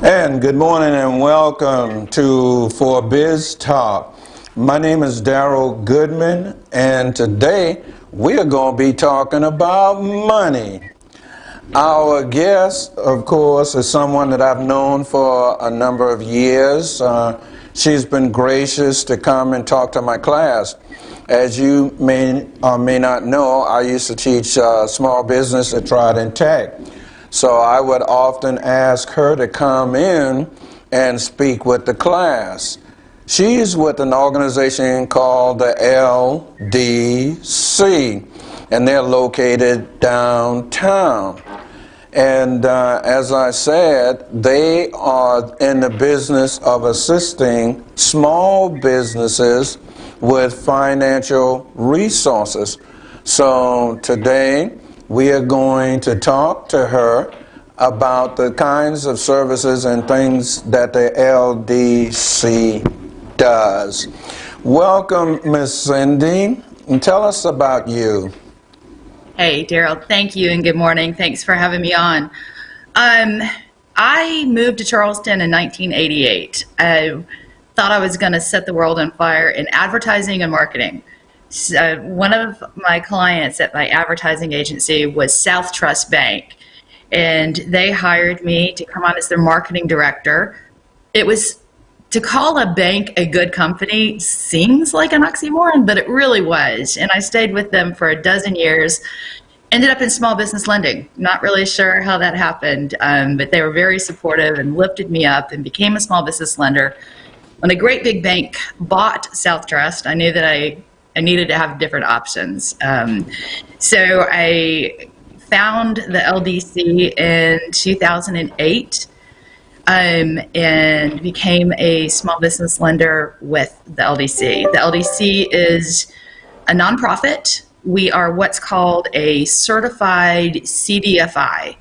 And good morning and welcome to For Biz Talk. My name is Daryl Goodman, and today we are going to be talking about money. Our guest, of course, is someone that I've known for a number of years. She's been gracious to come and talk to my class. As you may or may not know, I used to teach small business at Trident Tech. So I would often ask her to come in and speak with the class. She's with an organization called the LDC, and they're located downtown. And as I said, they are in the business of assisting small businesses with financial resources. So today, we are going to talk to her about the kinds of services and things that the LDC does. Welcome, Miss Cindy, and tell us about you. Hey, Daryl, thank you and good morning. Thanks for having me on. I moved to Charleston in 1988. I thought I was going to set the world on fire in advertising and marketing. One of my clients at my advertising agency was South Trust Bank, and they hired me to come on as their marketing director. It was, to call a bank a good company seems like an oxymoron, but it really was. And I stayed with them for a dozen years, ended up in small business lending. Not really sure how that happened, but they were very supportive and lifted me up and became a small business lender. When a great big bank bought South Trust, I knew that I needed to have different options. So I found the LDC in 2008 and became a small business lender with the LDC. The LDC is a nonprofit. We are what's called a certified CDFI.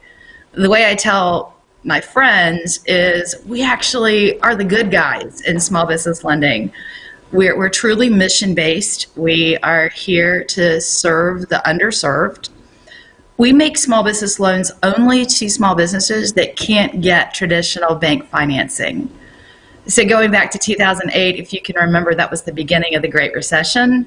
The way I tell my friends is we actually are the good guys in small business lending. We're truly mission-based. We are here to serve the underserved. We make small business loans only to small businesses that can't get traditional bank financing. So going back to 2008, if you can remember, that was the beginning of the Great Recession.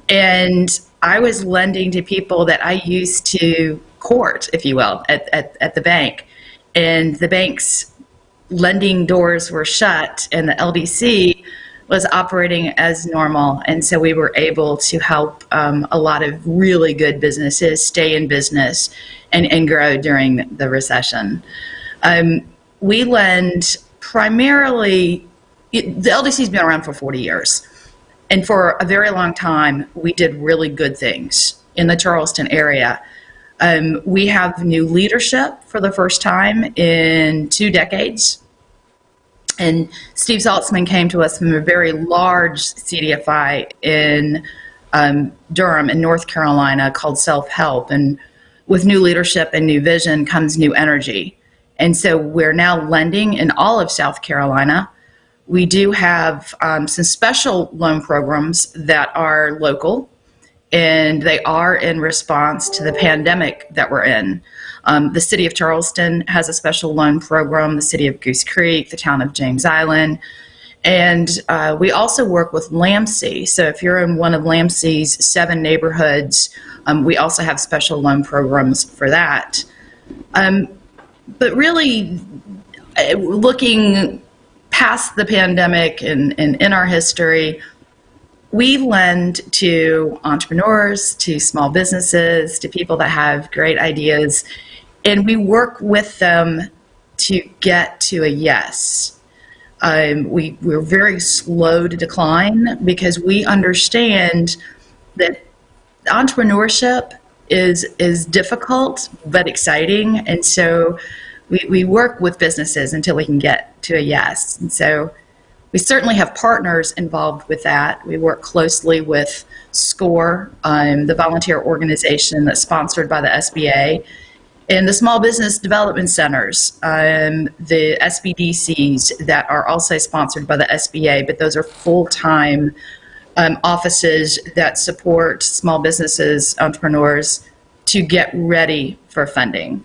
And I was lending to people that I used to court, if you will, at the bank. And the bank's lending doors were shut, and the LDC was operating as normal, and so we were able to help a lot of really good businesses stay in business and grow during the recession. We lend primarily, the LDC's been around for 40 years, and for a very long time we did really good things in the Charleston area. We have new leadership for the first time in 2 decades. And Steve Saltzman came to us from a very large CDFI in Durham in North Carolina called Self-Help. And with new leadership and new vision comes new energy. And so we're now lending in all of South Carolina. We do have some special loan programs that are local, and they are in response to the pandemic that we're in. The city of Charleston has a special loan program, the city of Goose Creek, the town of James Island, and we also work with Lamsey. So if you're in one of Lamsey's 7 neighborhoods, we also have special loan programs for that. But really, looking past the pandemic and in our history, we lend to entrepreneurs, to small businesses, to people that have great ideas, and we work with them to get to a yes. We're very slow to decline because we understand that entrepreneurship is difficult but exciting, and so we work with businesses until we can get to a yes. And so we certainly have partners involved with that. We work closely with SCORE, the volunteer organization that's sponsored by the SBA, and the small business development centers, the SBDCs that are also sponsored by the SBA, but those are full-time offices that support small businesses, entrepreneurs, to get ready for funding.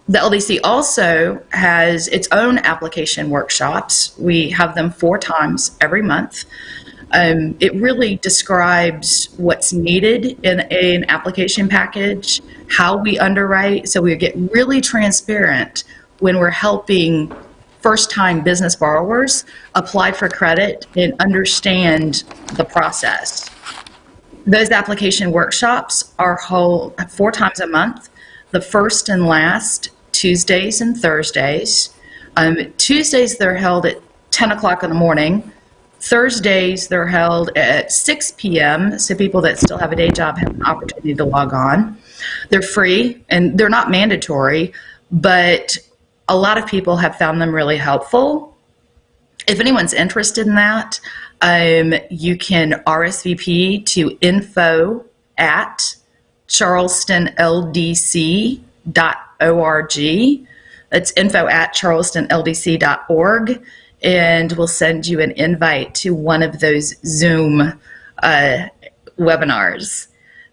The LDC also has its own application workshops. We have them 4 times every month. It really describes what's needed in an application package, how we underwrite, so we get really transparent when we're helping first-time business borrowers apply for credit and understand the process. Those application workshops are held 4 times a month, the first and last Tuesdays and Thursdays. Tuesdays, they're held at 10 o'clock in the morning. Thursdays, they're held at 6 p.m., so people that still have a day job have an opportunity to log on. They're free, and they're not mandatory, but a lot of people have found them really helpful. If anyone's interested in that, you can RSVP to info@charlestonldc.org. That's info@charlestonldc.org, and we'll send you an invite to one of those Zoom webinars,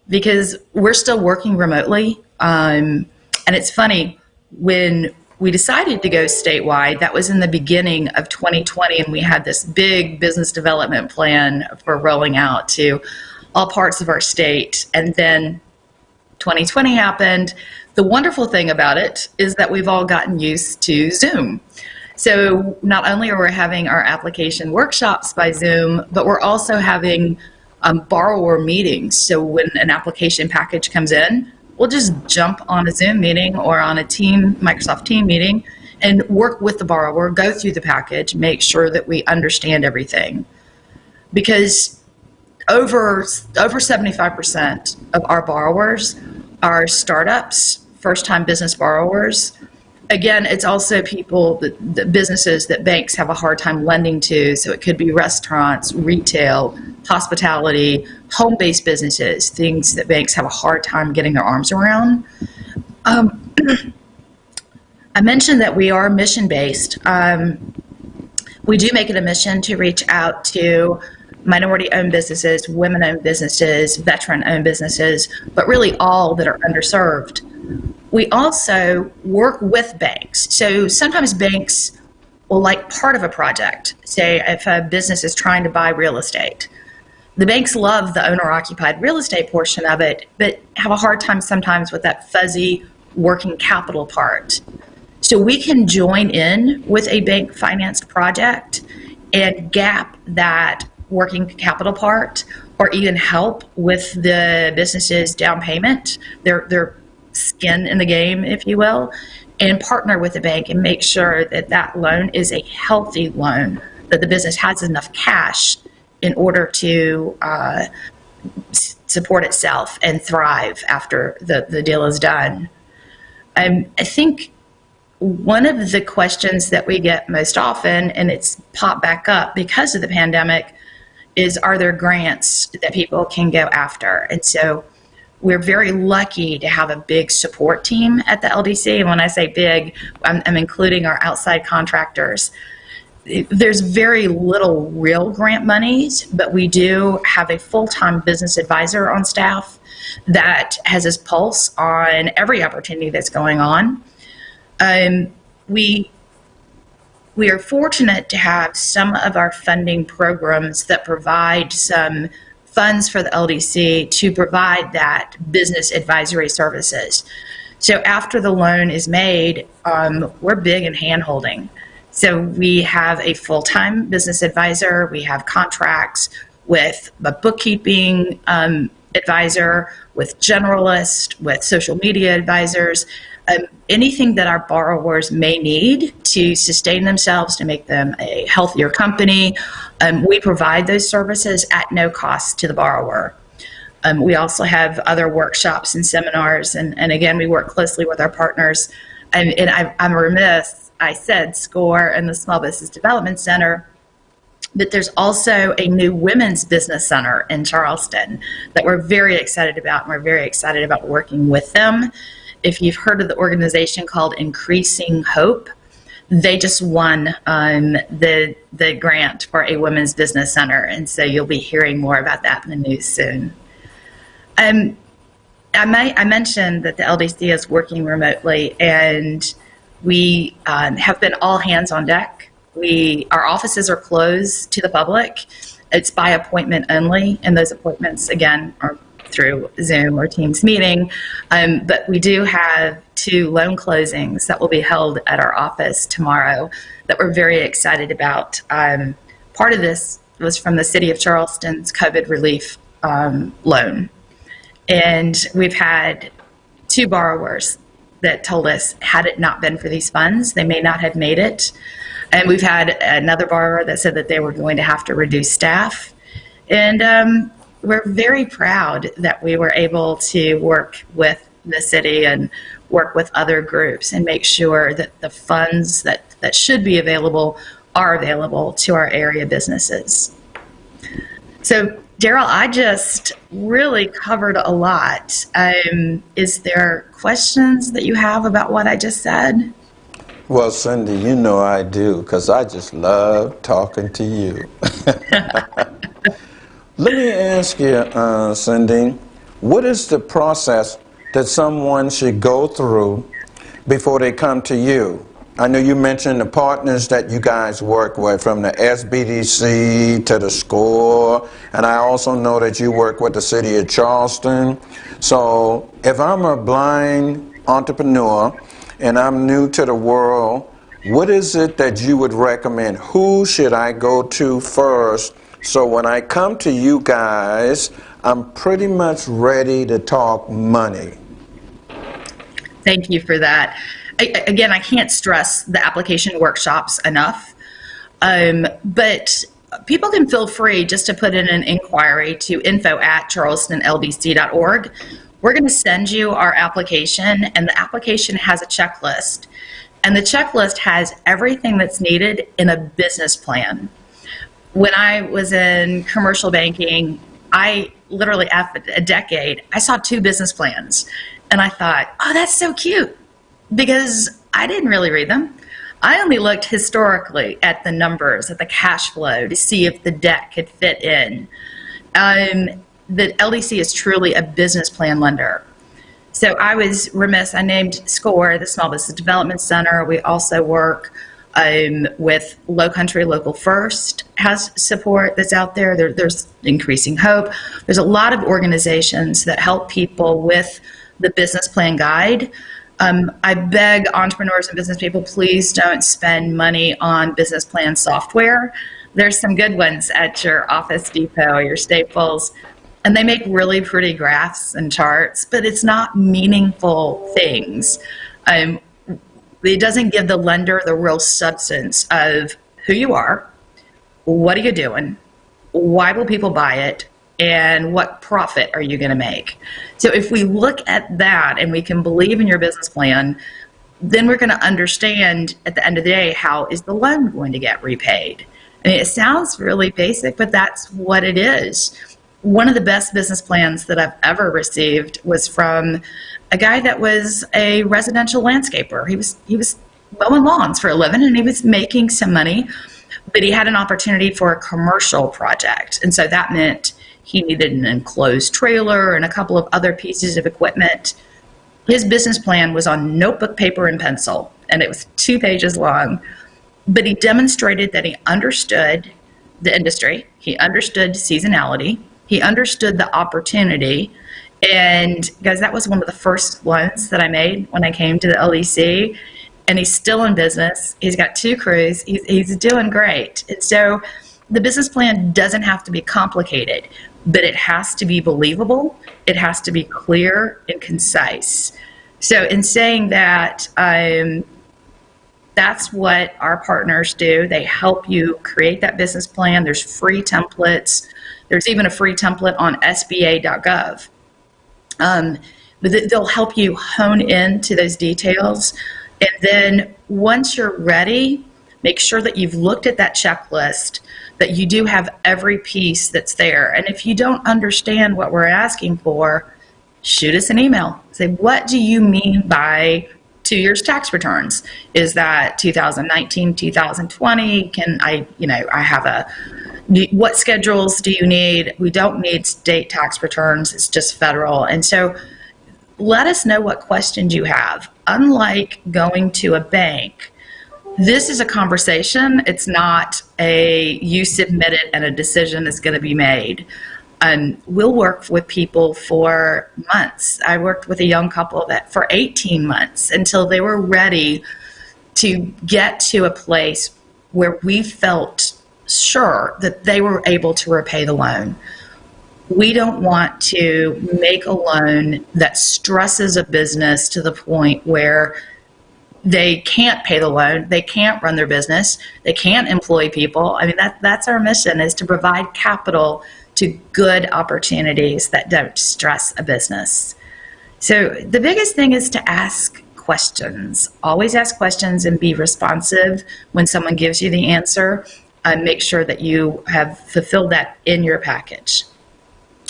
because we're still working remotely. And it's funny, when we decided to go statewide, that was in the beginning of 2020, and we had this big business development plan for rolling out to all parts of our state. And then 2020 happened. The wonderful thing about it is that we've all gotten used to Zoom. So not only are we having our application workshops by Zoom, but we're also having borrower meetings. So when an application package comes in, we'll just jump on a Zoom meeting or on a Microsoft Team meeting and work with the borrower, go through the package, make sure that we understand everything. Because over 75% of our borrowers are startups, first-time business borrowers. Again, it's also people, the businesses that banks have a hard time lending to. So it could be restaurants, retail, hospitality, home-based businesses, things that banks have a hard time getting their arms around. I mentioned that we are mission-based. We do make it a mission to reach out to minority-owned businesses, women-owned businesses, veteran-owned businesses, but really all that are underserved. We also work with banks. So sometimes banks will like part of a project. Say if a business is trying to buy real estate. The banks love the owner-occupied real estate portion of it, but have a hard time sometimes with that fuzzy working capital part. So we can join in with a bank-financed project and gap that working capital part, or even help with the business's down payment, their skin in the game, if you will, and partner with the bank and make sure that that loan is a healthy loan, that the business has enough cash in order to support itself and thrive after the deal is done. I think one of the questions that we get most often, and it's popped back up because of the pandemic, is are there grants that people can go after? And so we're very lucky to have a big support team at the LDC. And when I say big, I'm including our outside contractors. There's very little real grant monies, but we do have a full-time business advisor on staff that has his pulse on every opportunity that's going on. We are fortunate to have some of our funding programs that provide some funds for the LDC to provide that business advisory services. So after the loan is made, we're big in hand-holding. So we have a full-time business advisor. We have contracts with a bookkeeping advisor, with generalists, with social media advisors, anything that our borrowers may need to sustain themselves, to make them a healthier company. We provide those services at no cost to the borrower. We also have other workshops and seminars, and again, we work closely with our partners. And I'm remiss, I said SCORE and the Small Business Development Center, but there's also a new women's business center in Charleston that we're very excited about, and we're very excited about working with them. If you've heard of the organization called Increasing Hope, they just won the grant for a women's business center, and so you'll be hearing more about that in the news soon. I mentioned that the LDC is working remotely, and we have been all hands on deck. Our offices are closed to the public. It's by appointment only, and those appointments, again, are through Zoom or Teams meeting. But we do have 2 loan closings that will be held at our office tomorrow that we're very excited about. Part of this was from the City of Charleston's COVID relief loan. And we've had 2 borrowers that told us, had it not been for these funds, they may not have made it. And we've had another borrower that said that they were going to have to reduce staff. And we're very proud that we were able to work with the city and work with other groups and make sure that the funds that should be available are available to our area businesses. So, Daryl, I just really covered a lot. Is there questions that you have about what I just said? Well, Cindy, you know I do, because I just love talking to you. Let me ask you, Cindy, what is the process that someone should go through before they come to you? I know you mentioned the partners that you guys work with, from the SBDC to the SCORE, and I also know that you work with the City of Charleston. So if I'm a blind entrepreneur and I'm new to the world, what is it that you would recommend? Who should I go to first? So when I come to you guys, I'm pretty much ready to talk money. Thank you for that. Again, I can't stress the application workshops enough, but people can feel free just to put in an inquiry to info@charlestonldc.org. We're going to send you our application, and the application has a checklist, and the checklist has everything that's needed in a business plan. When I was in commercial banking, I literally, after a decade, I saw 2 business plans, and I thought, oh, that's so cute. Because I didn't really read them. I only looked historically at the numbers, at the cash flow, to see if the debt could fit in. The LDC is truly a business plan lender. So I was remiss. I named SCORE, the Small Business Development Center. We also work with Low Country Local First has support that's out there. There's Increasing Hope. There's a lot of organizations that help people with the business plan guide. I beg entrepreneurs and business people, please don't spend money on business plan software. There's some good ones at your Office Depot or your Staples, and they make really pretty graphs and charts, but it's not meaningful things. It doesn't give the lender the real substance of who you are, what are you doing, why will people buy it, and what profit are you going to make? So if we look at that and we can believe in your business plan, then we're going to understand at the end of the day, how is the loan going to get repaid? I mean, it sounds really basic, but that's what it is. One of the best business plans that I've ever received was from a guy that was a residential landscaper. He was mowing lawns for a living, and he was making some money, but he had an opportunity for a commercial project. And so that meant he needed an enclosed trailer and a couple of other pieces of equipment. His business plan was on notebook paper and pencil, and it was 2 pages long. But he demonstrated that he understood the industry, he understood seasonality, he understood the opportunity. And guys, that was one of the first loans that I made when I came to the LDC. And he's still in business. He's got 2 crews. He's doing great. And so the business plan doesn't have to be complicated, but it has to be believable. It has to be clear and concise. So in saying that, that's what our partners do. They help you create that business plan. There's free templates. There's even a free template on SBA.gov. But they'll help you hone into those details. And then once you're ready, make sure that you've looked at that checklist, that you do have every piece that's there. And if you don't understand what we're asking for, shoot us an email. Say, what do you mean by 2 years tax returns? Is that 2019, 2020? Can I have what schedules do you need? We don't need state tax returns. It's just federal. And so let us know what questions you have. Unlike going to a bank, this is a conversation. It's not a you submit it and a decision is going to be made. We'll work with people for months. I worked with a young couple that for 18 months until they were ready to get to a place where we felt sure that they were able to repay the loan. We don't want to make a loan that stresses a business to the point where they can't pay the loan, they can't run their business, they can't employ people. I mean, that's our mission, is to provide capital to good opportunities that don't stress a business. So the biggest thing is to ask questions. Always ask questions and be responsive when someone gives you the answer, and make sure that you have fulfilled that in your package.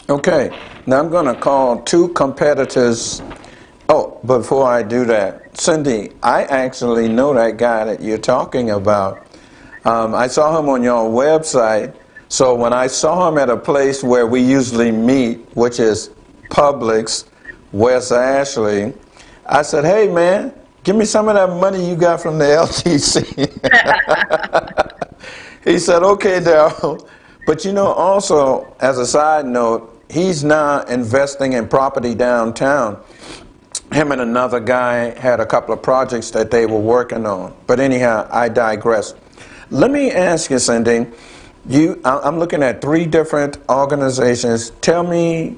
Okay, now I'm going to call two competitors. Oh, before I do that, Cindy, I actually know that guy that you're talking about. I saw him on your website. So when I saw him at a place where we usually meet, which is Publix, West Ashley, I said, hey, man, give me some of that money you got from the LTC. He said, okay, Daryl. But you know, also, as a side note, he's now investing in property downtown. Him and another guy had a couple of projects that they were working on. But anyhow, I digress. Let me ask you, Cindy, I'm looking at 3 different organizations. Tell me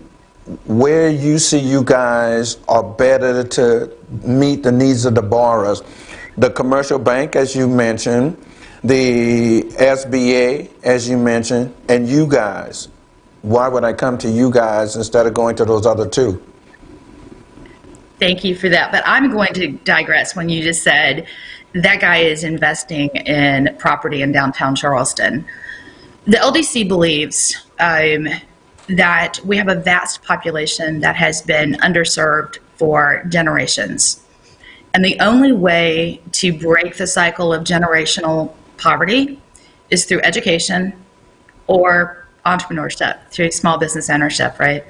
where you see you guys are better to meet the needs of the borrowers. The commercial bank, as you mentioned, the SBA, as you mentioned, and you guys. Why would I come to you guys instead of going to those other 2? Thank you for that. But I'm going to digress when you just said that guy is investing in property in downtown Charleston. The LDC believes that we have a vast population that has been underserved for generations. And the only way to break the cycle of generational poverty is through education or entrepreneurship, through small business ownership, right?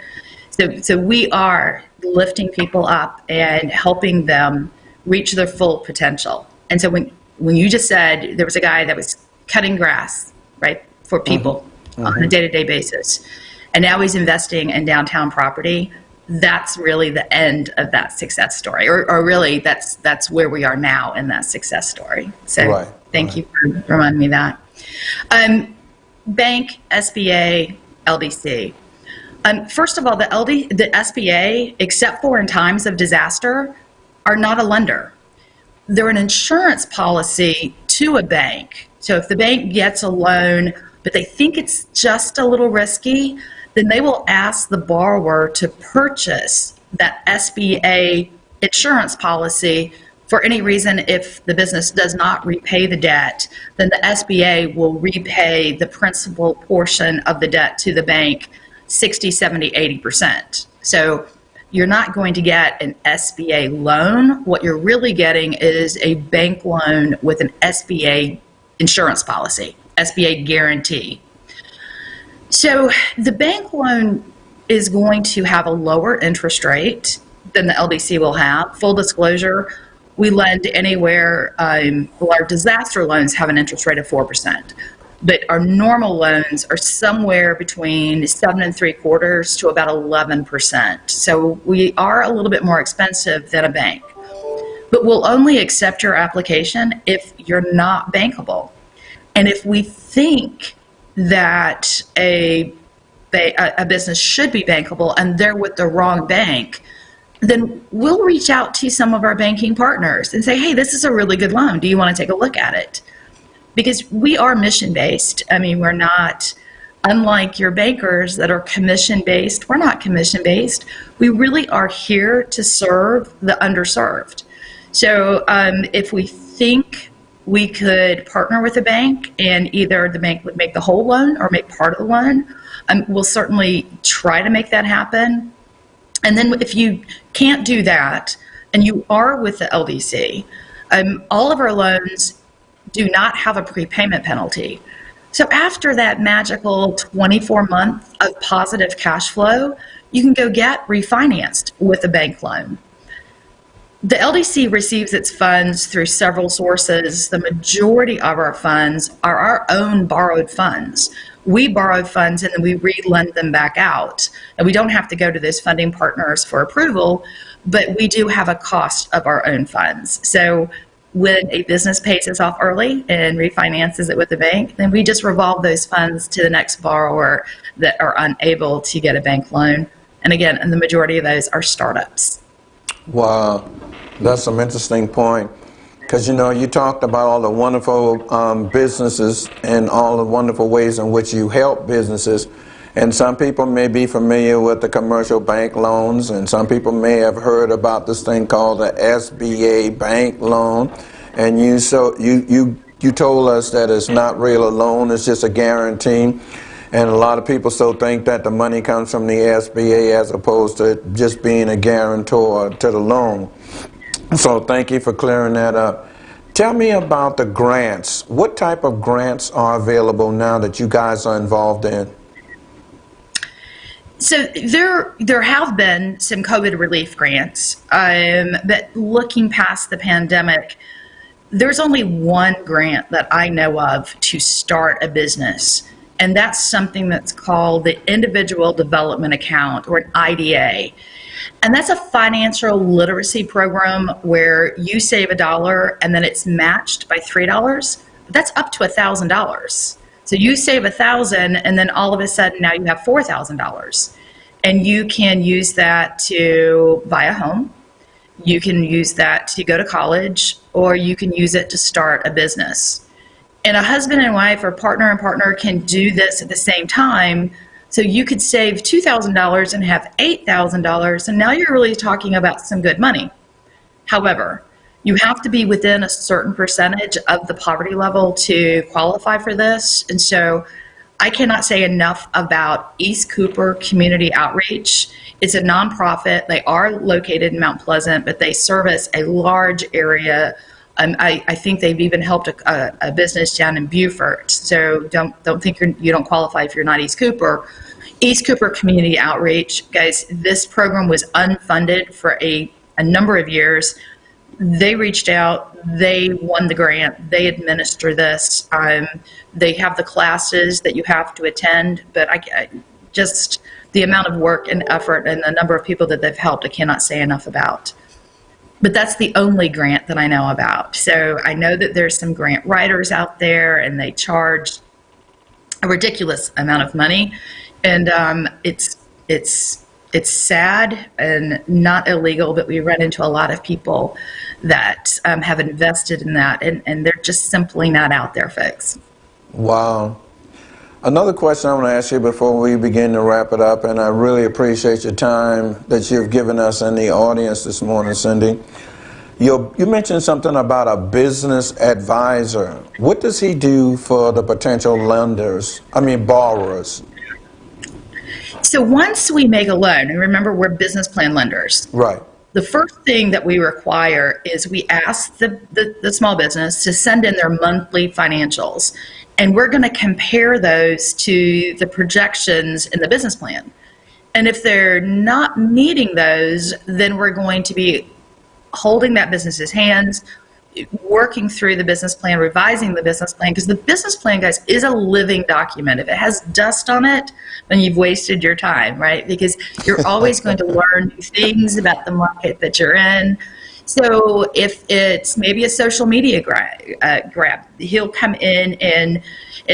So we are lifting people up and helping them reach their full potential. And so when you just said there was a guy that was cutting grass, right, for people on a day-to-day basis, and now he's investing in downtown property, that's really the end of that success story, or really that's where we are now in that success story. So thank you for reminding me that. Bank, SBA, LDC. First of all, the SBA, except for in times of disaster, are not a lender. They're an insurance policy to a bank. So if the bank gets a loan, but they think it's just a little risky, then they will ask the borrower to purchase that SBA insurance policy for any reason. If the business does not repay the debt, then the SBA will repay the principal portion of the debt to the bank 60, 70, 80%. So you're not going to get an SBA loan. What you're really getting is a bank loan with an SBA insurance policy, SBA guarantee. So the bank loan is going to have a lower interest rate than the LDC will have. Full disclosure, we lend anywhere, well, our disaster loans have an interest rate of 4%. But our normal loans are somewhere between 7.75% to about 11%. So we are a little bit more expensive than a bank. But we'll only accept your application if you're not bankable. And if we think that a business should be bankable and they're with the wrong bank, then we'll reach out to some of our banking partners and say, hey, this is a really good loan. Do you want to take a look at it? Because we are mission-based. I mean, we're not, unlike your bankers that are commission-based, we're not commission-based. We really are here to serve the underserved. So if we think we could partner with a bank and either the bank would make the whole loan or make part of the loan, we'll certainly try to make that happen. And then if you can't do that and you are with the LDC, all of our loans do not have a prepayment penalty. So after that magical 24 months of positive cash flow, you can go get refinanced with a bank loan. The LDC receives its funds through several sources. The majority of our funds are our own borrowed funds. We borrowed funds and then we re-lend them back out. And we don't have to go to those funding partners for approval, but we do have a cost of our own funds. So when a business pays us off early and refinances it with the bank, then we just revolve those funds to the next borrower that are unable to get a bank loan. And again, and the majority of those are startups. Wow, that's some interesting point. Because, you talked about all the wonderful businesses and all the wonderful ways in which you help businesses. And some people may be familiar with the commercial bank loans, and some people may have heard about this thing called the SBA bank loan. And you told us that it's not really a loan, it's just a guarantee. And a lot of people still think that the money comes from the SBA as opposed to just being a guarantor to the loan. So thank you for clearing that up. Tell me about the grants. What type of grants are available now that you guys are involved in? So there have been some COVID relief grants, but looking past the pandemic, there's only one grant that I know of to start a business. And that's something that's called the Individual Development Account, or an IDA. And that's a financial literacy program where you save $1 and then it's matched by $3. That's up to $1,000. So you save $1,000 and then all of a sudden now you have $4,000. And you can use that to buy a home. You can use that to go to college, or you can use it to start a business. And a husband and wife or partner and partner can do this at the same time. So you could save $2,000 and have $8,000, and now you're really talking about some good money. However, you have to be within a certain percentage of the poverty level to qualify for this. And so I cannot say enough about East Cooper Community Outreach. It's a nonprofit. They are located in Mount Pleasant, but they service a large area. I think they've even helped a business down in Beaufort. So don't think you don't qualify if you're not East Cooper. East Cooper Community Outreach, guys, this program was unfunded for a number of years. They reached out, they won the grant, they administer this. They have the classes that you have to attend, but I just the amount of work and effort and the number of people that they've helped, I cannot say enough about. But that's the only grant that I know about. So I know that there's some grant writers out there and they charge a ridiculous amount of money. And it's sad and not illegal, but we run into a lot of people that have invested in that, and they're just simply not out there, folks. Wow. Another question I want to ask you before we begin to wrap it up, and I really appreciate your time that you've given us in the audience this morning, Cindy. You mentioned something about a business advisor. What does he do for the potential borrowers? So once we make a loan, and remember we're business plan lenders. Right. The first thing that we require is we ask the small business to send in their monthly financials. And we're going to compare those to the projections in the business plan. And if they're not meeting those, then we're going to be holding that business's hands, working through the business plan, revising the business plan, because the business plan, guys, is a living document. If it has dust on it, then you've wasted your time, right? Because you're always going to learn new things about the market that you're in. So if it's maybe a social media grab, he'll come in and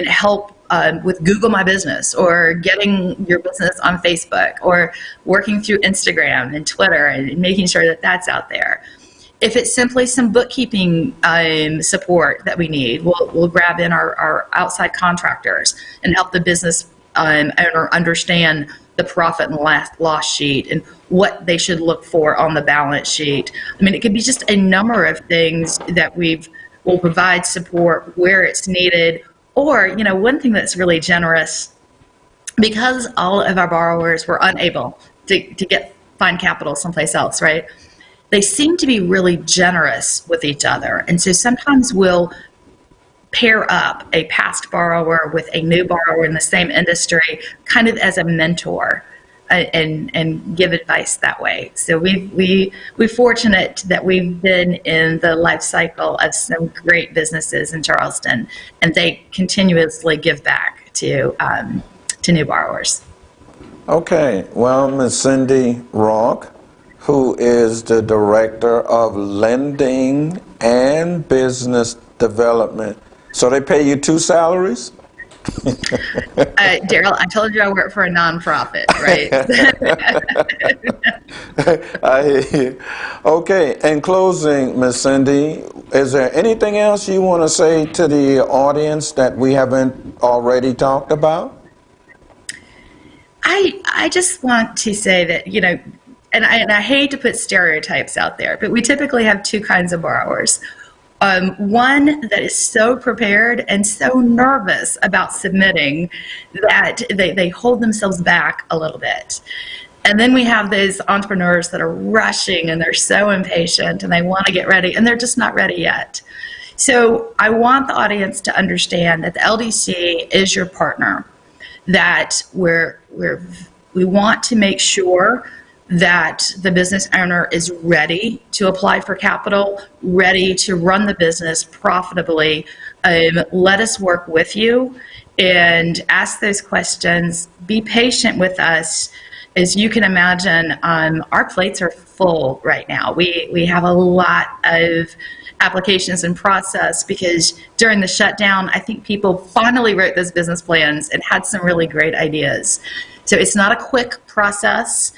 help with Google My Business, or getting your business on Facebook, or working through Instagram and Twitter and making sure that that's out there. If it's simply some bookkeeping support that we need, we'll grab in our outside contractors and help the business owner understand the profit and loss sheet and what they should look for on the balance sheet. I mean, it could be just a number of things that will provide support where it's needed. Or, one thing that's really generous, because all of our borrowers were unable to find capital someplace else, right? They seem to be really generous with each other. And so sometimes we'll pair up a past borrower with a new borrower in the same industry, kind of as a mentor. and give advice that way. So we're fortunate that we've been in the life cycle of some great businesses in Charleston, and they continuously give back to new borrowers. Okay, well, Ms. Cindy Rock, who is the Director of Lending and Business Development. So they pay you 2 salaries? Daryl, I told you I work for a nonprofit, right? I hear you. Okay, in closing, Ms. Cindy, is there anything else you want to say to the audience that we haven't already talked about? I just want to say that, and I hate to put stereotypes out there, but we typically have 2 kinds of borrowers. One that is so prepared and so nervous about submitting that they hold themselves back a little bit. And then we have those entrepreneurs that are rushing and they're so impatient and they want to get ready and they're just not ready yet. So I want the audience to understand that the LDC is your partner, that we want to make sure that the business owner is ready to apply for capital, ready to run the business profitably. Let us work with you and ask those questions. Be patient with us. As you can imagine, our plates are full right now. We have a lot of applications in process because during the shutdown, I think people finally wrote those business plans and had some really great ideas. So it's not a quick process.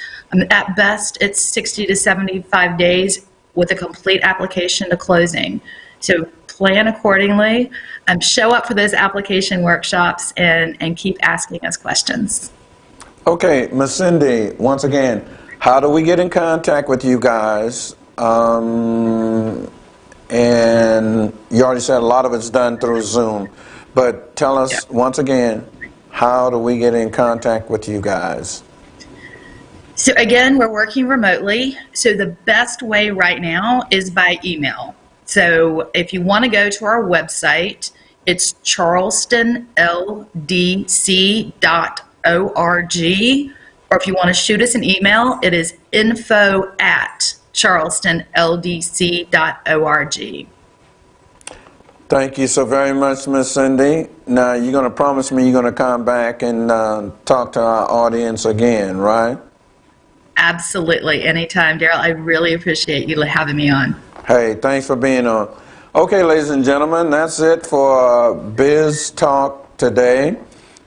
At best, it's 60 to 75 days with a complete application to closing. So plan accordingly, show up for those application workshops, and keep asking us questions. Okay, Ms. Cindy, once again, how do we get in contact with you guys? And you already said a lot of it's done through Zoom, but tell us once again, how do we get in contact with you guys? So again, we're working remotely. So the best way right now is by email. So if you want to go to our website, it's charlestonldc.org. Or if you want to shoot us an email, it is info@charlestonldc.org. Thank you so very much, Ms. Cindy. Now, you're going to promise me you're going to come back and talk to our audience again, right? Absolutely. Anytime, Daryl. I really appreciate you having me on. Hey, thanks for being on. Okay, ladies and gentlemen, that's it for Biz Talk today.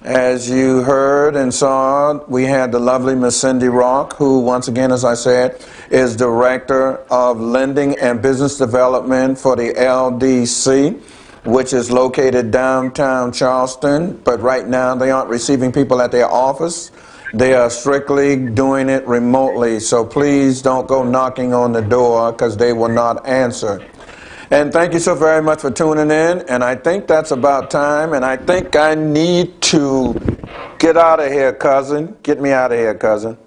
As you heard and saw, we had the lovely Miss Cindy Rock, who, once again, as I said, is Director of Lending and Business Development for the LDC, which is located downtown Charleston. But right now, they aren't receiving people at their office. They are strictly doing it remotely. So please don't go knocking on the door because they will not answer. And thank you so very much for tuning in. And I think that's about time. And I think I need to get out of here, cousin. Get me out of here, cousin.